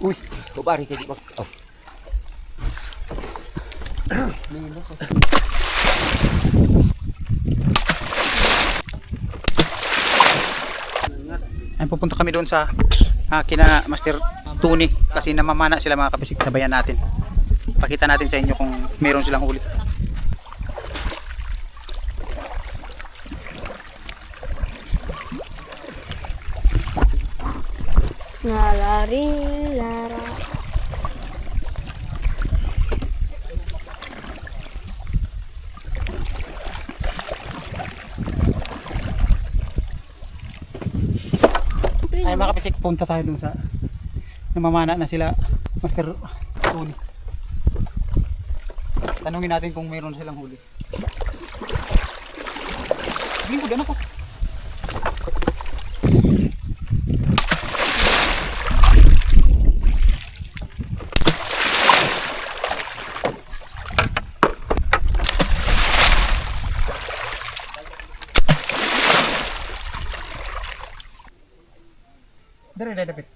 Uy, kubari kayo di ba? Oh. Ay, pupunta kami doon sa kina Master Tony kasi namamana sila mga kapisik. Sabayan natin. Pakita natin sa inyo kung meron silang huli. Nalari, lara. Ay mga kapisik, punta tayo dun sa namamana na sila Master Tony. Tanungin natin kung meron silang huli. Sabihin ko din ako. Dari dapat.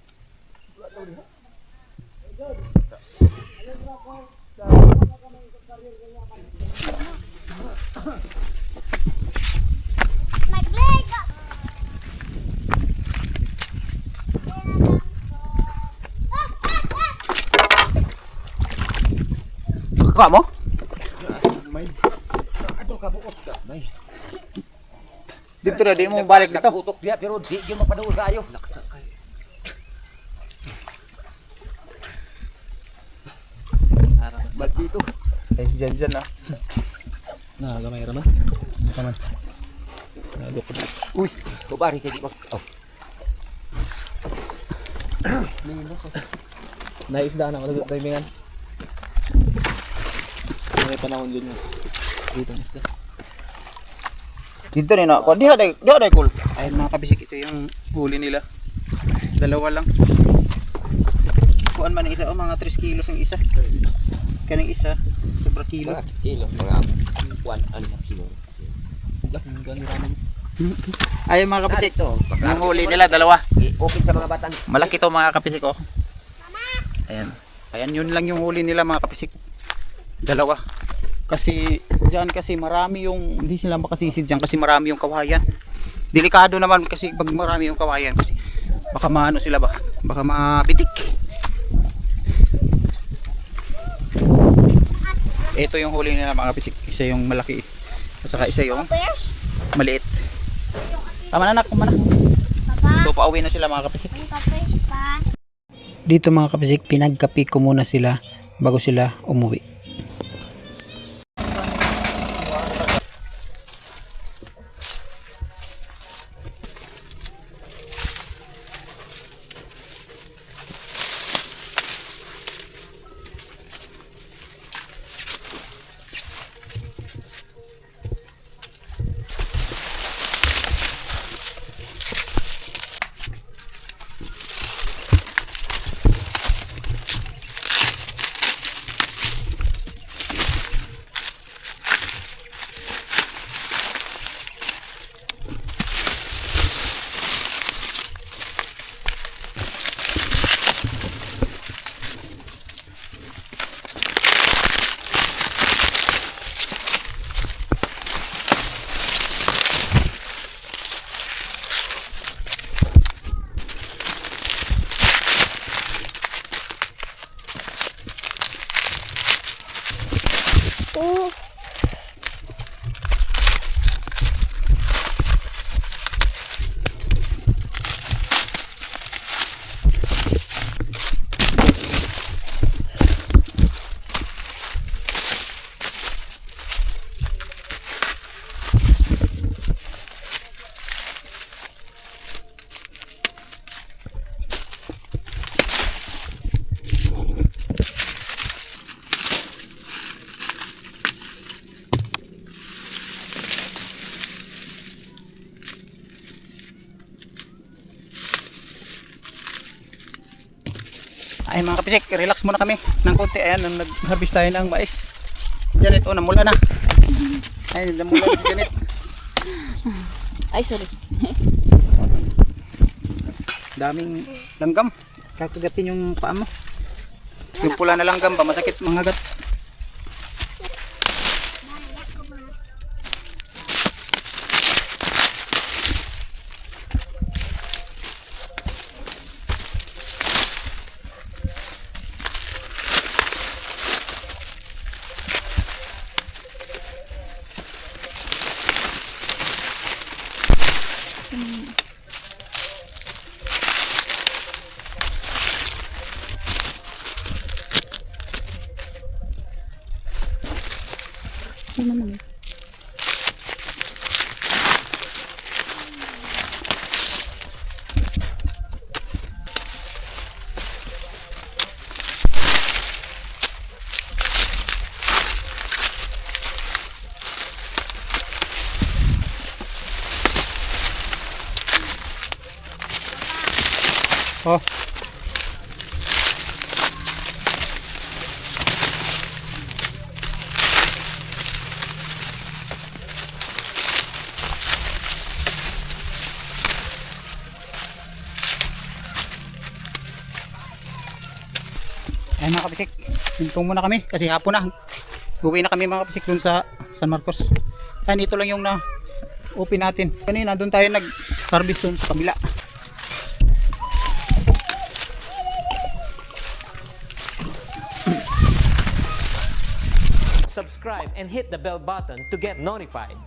Kuha mo? May. Ato ka buot ka. May. Dito na, di mo balik dito. Utok dia pero di yung mapaduol kayo. Laksa kayo. Bag dito. Ay, dyan na. Gamay ra ba? Kaman. Uy, kubari kayo di ba? Oh. Naisda na ako sa timingan. May panahon din yun. Dito ang isda. Dito rin ako. Di ada cool. Ayun mga kabisik, ito yung huli nila. Dalawa lang. Kuan man ang isa, mga 3 kilos ang isa. Kaning isa, sobra kilo. Mga kilo, mga 1 kilo. Ayun mga kabisik, to, yung huli nila dalawa. Okay sa mga batang. Malaki to mga kapisik, oh. Ayan. Ayan, yun lang yung huli nila mga kapisik. Dalawa. Kasi diyan kasi marami yung hindi sila makasisid diyan kasi marami yung kawayan. Delikado naman kasi pag marami yung kawayan kasi baka maano sila ba? Baka mabitik. Ito yung huli nila mga kapisik. Isa yung malaki at saka isa yung maliit. Tama na anak, kumana. So pauwi na sila mga kapisik. Dito mga kapisik, pinagkapi ko muna sila bago sila umuwi. Ay mga kapisik, relax muna kami ng konti. Ayan, nag-harvest tayo ng mais. Janet, oh, namula na. Ay, namula na Janet. Ay, sorry. Daming langgam. Kakagatin yung paa mo. Yung pula na langgam ba, masakit mangagat. Oh. Ayan mga kapisik, hinto muna kami kasi hapon na. Uwi na kami mga kapisik dun sa San Marcos. Ayan, ito lang yung na-open natin. Kanina dun tayo nag-harvest dun sa kabila. Subscribe and hit the bell button to get notified.